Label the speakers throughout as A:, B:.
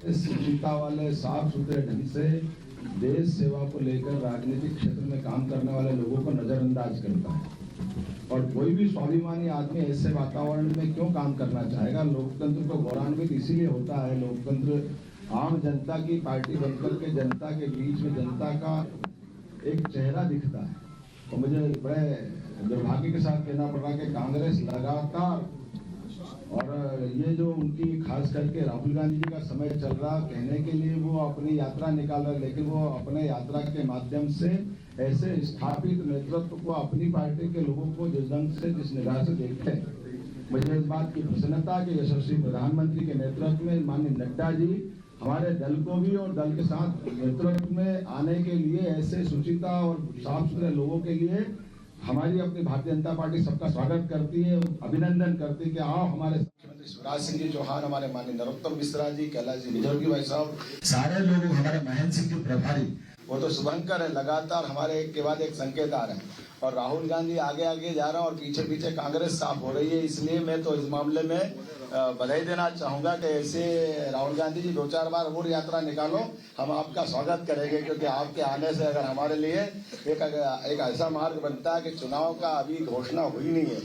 A: इस शुचिता वाले साफ सुथरे ढंग से देश सेवा को लेकर राजनीतिक क्षेत्र में काम करने वाले लोगों को नजरअंदाज करता है। और कोई भी स्वाभिमानी आदमी ऐसे वातावरण में क्यों काम करना चाहेगा? लोकतंत्र को गौरवान्वित इसीलिए होता है। लोकतंत्र आम जनता की पार्टी बनकर के जनता के बीच में जनता का एक चेहरा दिखता है। तो मुझे बड़े दुर्भाग्य के साथ कहना पड़ रहा है कि कांग्रेस लगातार, और ये जो उनकी खास करके राहुल गांधी जी का समय चल रहा कहने के लिए वो अपनी यात्रा निकाल रहे, लेकिन वो अपने यात्रा के माध्यम से ऐसे स्थापित नेतृत्व को अपनी पार्टी के लोगों को जिस ढंग से जिस निगाह से देखते हैं, मुझे इस बात की प्रसन्नता कि यशस्वी प्रधानमंत्री के नेतृत्व में माननीय नड्डा जी हमारे दल को भी और दल के साथ नेतृत्व में आने के लिए ऐसे सुचिता और साफ सुथरे लोगों के लिए हमारी अपनी भारतीय जनता पार्टी सबका स्वागत करती है, अभिनंदन करती है कि आओ हमारे मुख्यमंत्री शिवराज सिंह जी चौहान, हमारे माननीय नरोत्तम मिश्रा जी, कैलाश जी विजयवर्गीय भाई साहब, सारे लोग, हमारे महेंद्र सिंह जी प्रभारी, वो तो शुभंकर है। लगातार हमारे एक के बाद एक संकेत आ रहे हैं और राहुल गांधी आगे आगे जा रहा है और पीछे पीछे कांग्रेस साफ हो रही है। इसलिए मैं तो इस मामले में बधाई देना चाहूंगा कि ऐसे राहुल गांधी जी 2-4 बार और यात्रा निकालो, हम आपका स्वागत करेंगे, क्योंकि आपके आने से अगर हमारे लिए एक ऐसा मार्ग बनता है कि चुनाव का अभी घोषणा हुई नहीं है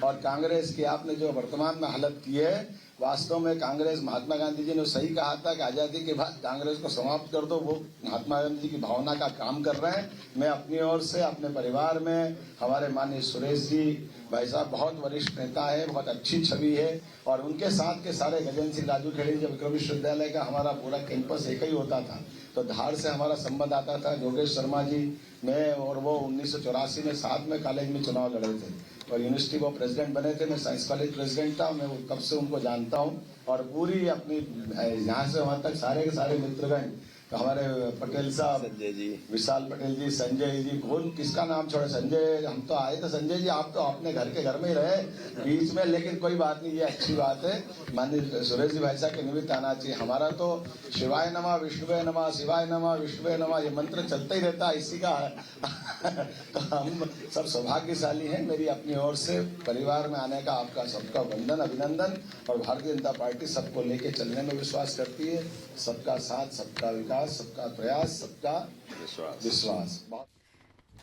A: और कांग्रेस की आपने जो वर्तमान में हालत की है, वास्तव में कांग्रेस, महात्मा गांधी जी ने सही कहा था कि आजादी के बाद कांग्रेस को समाप्त कर दो, वो महात्मा गांधी जी की भावना का काम कर रहे हैं। मैं अपनी ओर से अपने परिवार में हमारे माननीय सुरेश जी भाई साहब बहुत वरिष्ठ नेता है, बहुत अच्छी छवि है, और उनके साथ के सारे गजेंद्र सिंह राजू खेड़ी, जब विक्रम विश्वविद्यालय का हमारा पूरा कैंपस एक ही होता था तो धार से हमारा संबंध आता था। योगेश शर्मा जी, मैं और वो 1984 में साथ में कॉलेज में चुनाव लड़े थे और यूनिवर्सिटी वो प्रेसिडेंट बने थे, मैं साइंस कॉलेज प्रेसिडेंट था। मैं कब से उनको जानता हूँ और पूरी अपनी यहाँ से वहाँ तक सारे के सारे मित्रगण, हमारे पटेल साहब, संजय जी, विशाल पटेल जी, संजय जी, कौन किसका नाम छोड़े, संजय, हम तो आए थे संजय जी, आप तो अपने घर के घर में ही रहे बीच में, लेकिन कोई बात नहीं, ये अच्छी बात है। माननीय सुरेश जी भाई साहब के निमित्त आना चाहिए। हमारा तो शिवाय नमः, विष्णुवे नमः, शिवाय नमः, विष्णुवे नमः, ये मंत्र चलता ही रहता है इसी का तो हम सब सौभाग्यशाली हैं। मेरी अपनी ओर से परिवार में आने का आपका सबका वंदन, अभिनंदन। और भारतीय जनता पार्टी सबको लेके चलने में विश्वास करती है, सबका साथ, सबका विकास, सबका प्रयास, सबका विश्वास।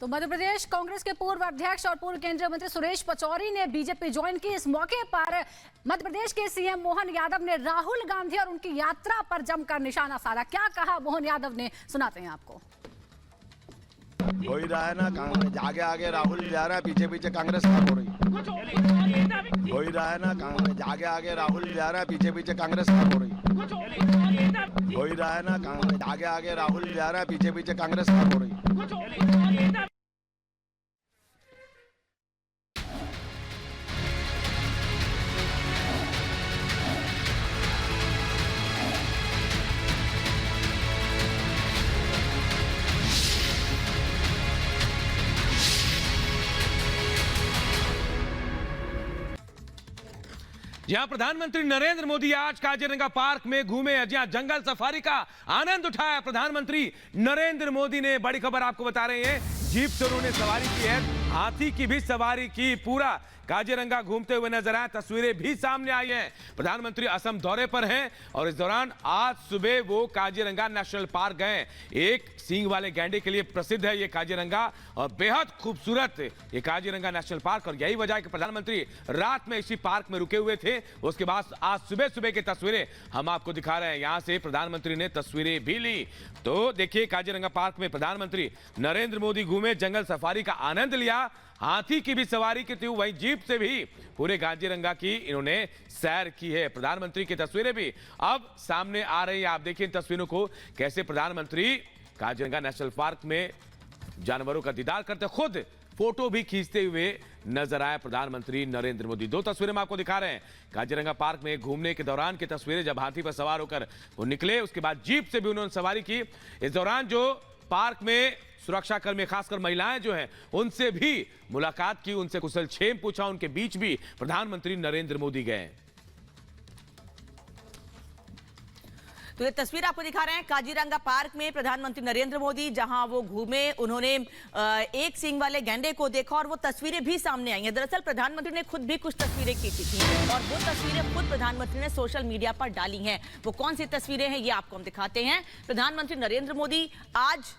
B: तो मध्य प्रदेश कांग्रेस के पूर्व अध्यक्ष और पूर्व केंद्रीय मंत्री सुरेश पचौरी ने बीजेपी ज्वाइन की। इस मौके पर मध्य प्रदेश के सीएम मोहन यादव ने राहुल गांधी और उनकी यात्रा पर जमकर निशाना साधा। क्या कहा मोहन यादव ने, सुनाते हैं आपको।
C: हो ही रहा है ना, कांग्रेस आगे आगे राहुल जा रहा है, पीछे पीछे कांग्रेस साफ हो रही है। हो ही रहा है ना, कांग्रेस आगे आगे राहुल जा रहा है, पीछे पीछे कांग्रेस साफ हो रही है। हो ही रहा है ना, कांग्रेस आगे आगे राहुल जा रहा है, पीछे पीछे कांग्रेस साफ हो रही है।
D: जहां प्रधानमंत्री नरेंद्र मोदी आज काजीरंगा पार्क में घूमे, जहां जंगल सफारी का आनंद उठाया प्रधानमंत्री नरेंद्र मोदी ने। बड़ी खबर आपको बता रहे हैं, जीप से उन्होंने सवारी की है, हाथी की भी सवारी की, पूरा काजीरंगा घूमते हुए नजर आए। तस्वीरें भी सामने आई हैं। प्रधानमंत्री असम दौरे पर हैं और इस दौरान आज सुबह वो काजीरंगा नेशनल पार्क गए। एक सींग वाले गैंडे के लिए प्रसिद्ध है ये काजीरंगा और बेहद खूबसूरत ये काजीरंगा नेशनल पार्क, और यही वजह है कि प्रधानमंत्री रात में इसी पार्क में रुके हुए थे। उसके बाद आज सुबह सुबह की तस्वीरें हम आपको दिखा रहे हैं। यहां से प्रधानमंत्री ने तस्वीरें भी ली। तो देखिए, काजीरंगा पार्क में प्रधानमंत्री नरेंद्र मोदी घूमे, जंगल सफारी का आनंद लिया, हाथी की भी सवारी की थी, वहीं जीप से भी पूरे काजीरंगा की इन्होंने सैर की है। प्रधानमंत्री की तस्वीरें भी अब सामने आ रही हैं। आप देखिए इन तस्वीरों को, कैसे प्रधानमंत्री काजीरंगा नेशनल पार्क में जानवरों का दीदार करते, खुद फोटो भी खींचते हुए नजर आए प्रधानमंत्री नरेंद्र मोदी। दो तस्वीरें हम आपको दिखा रहे हैं। काजीरंगा पार्क में घूमने के दौरान की तस्वीरें, जब हाथी पर सवार होकर वो निकले, उसके बाद जीप से भी उन्होंने सवारी की। इस दौरान जो पार्क में सुरक्षाकर्मी, खासकर महिलाएं जो हैं, उनसे भी मुलाकात की, उनसे कुशल क्षेम पूछा, उनके बीच भी प्रधानमंत्री नरेंद्र मोदी गए।
E: तो ये तस्वीर आपको दिखा रहे हैं काजीरंगा पार्क में प्रधानमंत्री नरेंद्र मोदी, जहां वो घूमे, उन्होंने एक सींग वाले गैंडे को देखा और वो तस्वीरें भी सामने आई हैं। दरअसल प्रधानमंत्री ने खुद भी कुछ तस्वीरें खींची थी और वो तस्वीरें खुद प्रधानमंत्री ने सोशल मीडिया पर डाली हैं। वो कौन सी तस्वीरें हैं ये आपको हम दिखाते हैं। प्रधानमंत्री नरेंद्र मोदी आज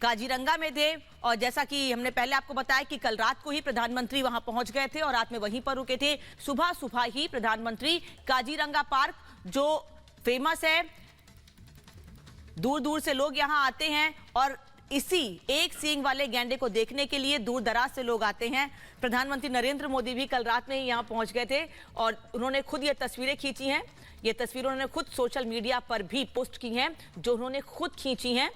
E: काजीरंगा में थे और जैसा कि हमने पहले आपको बताया कि कल रात को ही प्रधानमंत्री वहां पहुंच गए थे और रात में वहीं पर रुके थे। सुबह सुबह ही प्रधानमंत्री काजीरंगा पार्क जो फेमस है, दूर दूर से लोग यहां आते हैं और इसी एक सींग वाले गैंडे को देखने के लिए दूर दराज से लोग आते हैं। प्रधानमंत्री नरेंद्र मोदी भी कल रात में ही यहां पहुंच गए थे और उन्होंने खुद ये तस्वीरें खींची हैं। ये तस्वीरें उन्होंने खुद सोशल मीडिया पर भी पोस्ट की हैं, जो उन्होंने खुद खींची हैं।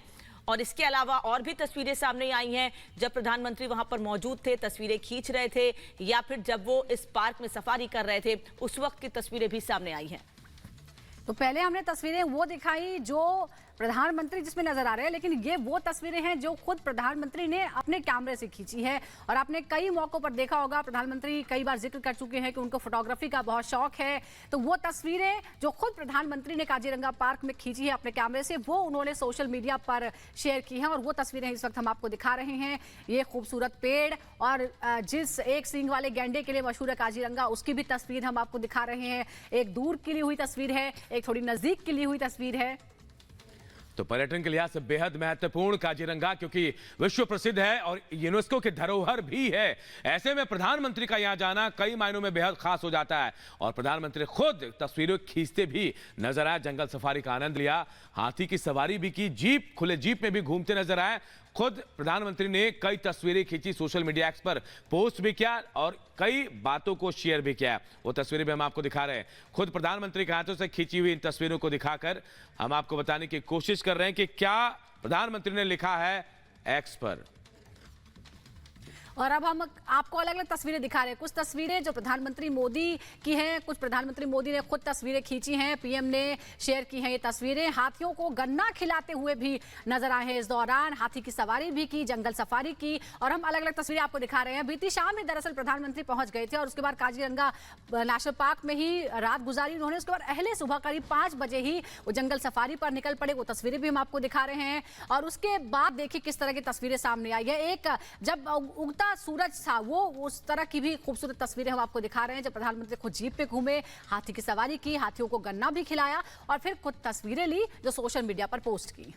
E: और इसके अलावा और भी तस्वीरें सामने आई हैं जब प्रधानमंत्री वहां पर मौजूद थे, तस्वीरें खींच रहे थे, या फिर जब वो इस पार्क में सफारी कर रहे थे उस वक्त की तस्वीरें भी सामने आई हैं।
B: तो पहले हमने तस्वीरें वो दिखाई जो प्रधानमंत्री जिसमें नजर आ रहे हैं, लेकिन ये वो तस्वीरें हैं जो खुद प्रधानमंत्री ने अपने कैमरे से खींची है। और आपने कई मौकों पर देखा होगा, प्रधानमंत्री कई बार जिक्र कर चुके हैं कि उनको फोटोग्राफी का बहुत शौक है। तो वो तस्वीरें जो खुद प्रधानमंत्री ने काजीरंगा पार्क में खींची है अपने कैमरे से, वो उन्होंने सोशल मीडिया पर शेयर की हैं और वो तस्वीरें इस वक्त हम आपको दिखा रहे हैं। ये खूबसूरत पेड़ और जिस एक सींग वाले गैंडे के लिए मशहूर है काजीरंगा, उसकी भी तस्वीर हम आपको दिखा रहे हैं। एक दूर की ली हुई तस्वीर है, एक थोड़ी नजदीक की ली हुई तस्वीर है।
D: तो पर्यटन के लिहाज से बेहद महत्वपूर्ण काजीरंगा, क्योंकि विश्व प्रसिद्ध है और यूनेस्को की धरोहर भी है। ऐसे में प्रधानमंत्री का यहां जाना कई मायनों में बेहद खास हो जाता है और प्रधानमंत्री खुद तस्वीरें खींचते भी नजर आए, जंगल सफारी का आनंद लिया, हाथी की सवारी भी की, जीप खुले जीप में भी घूमते नजर आए। खुद प्रधानमंत्री ने कई तस्वीरें खींची, सोशल मीडिया एक्स पर पोस्ट भी किया और कई बातों को शेयर भी किया। वो तस्वीरें भी हम आपको दिखा रहे हैं। खुद प्रधानमंत्री के हाथों से खींची हुई इन तस्वीरों को दिखाकर हम आपको बताने की कोशिश कर रहे हैं कि क्या प्रधानमंत्री ने लिखा है एक्स पर।
B: और अब हम आपको अलग अलग तस्वीरें दिखा रहे हैं। कुछ तस्वीरें जो प्रधानमंत्री मोदी की हैं, कुछ प्रधानमंत्री मोदी ने खुद तस्वीरें खींची हैं, पीएम ने शेयर की हैं ये तस्वीरें। हाथियों को गन्ना खिलाते हुए भी नजर आए हैं इस दौरान, हाथी की सवारी भी की, जंगल सफारी की और हम अलग अलग तस्वीरें आपको दिखा रहे हैं। बीती शाम में दरअसल प्रधानमंत्री पहुंच गए थे और उसके बाद काजीरंगा नेशनल पार्क में ही रात गुजारी उन्होंने। उसके बाद अहले सुबह करीब 5 बजे ही वो जंगल सफारी पर निकल पड़े। वो तस्वीरें भी हम आपको दिखा रहे हैं और उसके बाद देखिए किस तरह की तस्वीरें सामने आई है। एक जब उगता सूरज था, वो उस तरह की भी खूबसूरत तस्वीरें हम आपको दिखा रहे हैं जब प्रधानमंत्री खुद जीप पे घूमे, हाथी की सवारी की, हाथियों को गन्ना भी खिलाया और फिर खुद तस्वीरें ली जो सोशल मीडिया पर पोस्ट की।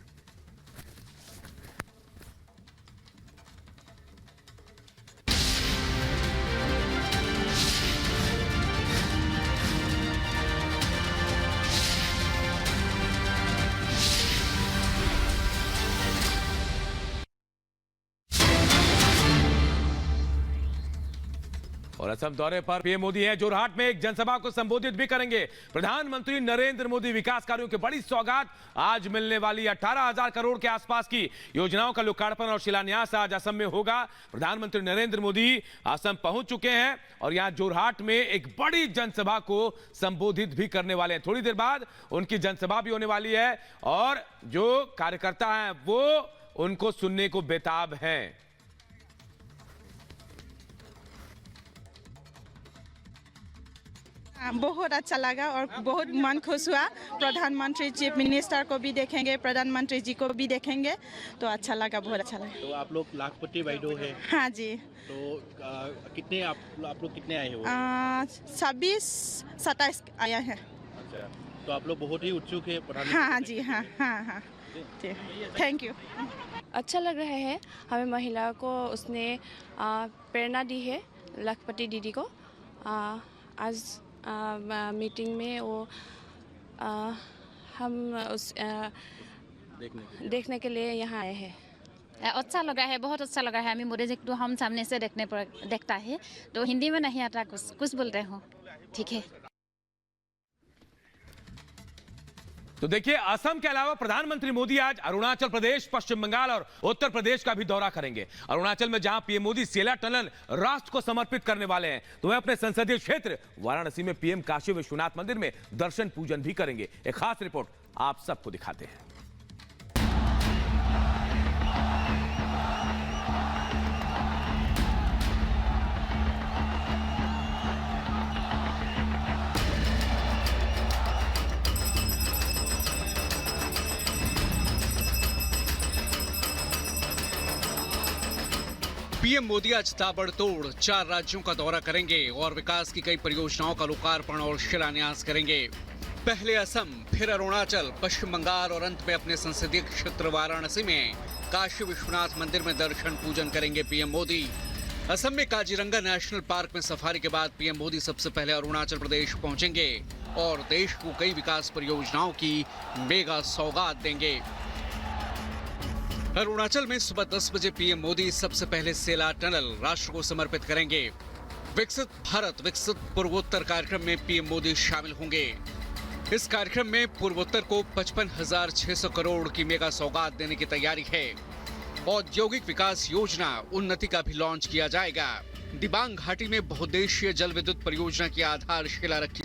D: और असम दौरे पर पीएम मोदी हैं, जोरहाट में एक जनसभा को संबोधित भी करेंगे। प्रधानमंत्री नरेंद्र मोदी विकास कार्यों की बड़ी सौगात, आज मिलने वाली 18,000 करोड़ के आसपास की योजनाओं का लोकार्पण और शिलान्यास आज असम में होगा। प्रधानमंत्री नरेंद्र मोदी असम पहुंच चुके हैं और यहां जोरहाट में एक बड़ी जनसभा को संबोधित भी करने वाले हैं। थोड़ी देर बाद उनकी जनसभा भी होने वाली है और जो कार्यकर्ता हैं वो उनको सुनने को बेताब हैं।
F: बहुत अच्छा लगा और बहुत मन खुश हुआ। प्रधानमंत्री चीफ मिनिस्टर को भी देखेंगे, प्रधानमंत्री जी को भी देखेंगे, तो अच्छा लगा, बहुत अच्छा लगा।
G: तो आप लोग लाखपति वाइडो है?
F: हाँ जी।
G: तो कितने आप लोग कितने आए हो?
F: 26-27 आया है।
G: अच्छा, तो आप लोग बहुत ही उत्सुक है प्रधानमंत्री?
F: हाँ जी, हाँ हाँ हाँ, थैंक यू।
H: अच्छा लग रहा है, हमें महिला को उसने प्रेरणा दी है, लाखपति दीदी को। आज मीटिंग में वो हम उस देखने के लिए यहाँ आए हैं।
I: अच्छा लगा है, बहुत अच्छा लगा है। हमें मोदी जी को हम सामने से देखता है तो हिंदी में नहीं आता, कुछ बोल रहे हो, ठीक है।
D: तो देखिए, असम के अलावा प्रधानमंत्री मोदी आज अरुणाचल प्रदेश, पश्चिम बंगाल और उत्तर प्रदेश का भी दौरा करेंगे। अरुणाचल में जहां पीएम मोदी सेला टनल राष्ट्र को समर्पित करने वाले हैं, तो वह अपने संसदीय क्षेत्र वाराणसी में पीएम काशी विश्वनाथ मंदिर में दर्शन पूजन भी करेंगे। एक खास रिपोर्ट आप सबको दिखाते हैं।
J: पीएम मोदी आज ताबड़तोड़ 4 राज्यों का दौरा करेंगे और विकास की कई परियोजनाओं का लोकार्पण और शिलान्यास करेंगे। पहले असम, फिर अरुणाचल, पश्चिम बंगाल और अंत में अपने संसदीय क्षेत्र वाराणसी में काशी विश्वनाथ मंदिर में दर्शन पूजन करेंगे पीएम मोदी। असम में काजीरंगा नेशनल पार्क में सफारी के बाद पीएम मोदी सबसे पहले अरुणाचल प्रदेश पहुंचेंगे और देश को कई विकास परियोजनाओं की मेगा सौगात देंगे। अरुणाचल में सुबह 10 बजे पीएम मोदी सबसे पहले सेला टनल राष्ट्र को समर्पित करेंगे। विकसित भारत विकसित पूर्वोत्तर कार्यक्रम में पीएम मोदी शामिल होंगे। इस कार्यक्रम में पूर्वोत्तर को 55,600 करोड़ की मेगा सौगात देने की तैयारी है। औद्योगिक विकास योजना उन्नति का भी लॉन्च किया जाएगा। दिबांग घाटी में बहुउद्देशीय जल विद्युत परियोजना की आधारशिला रखी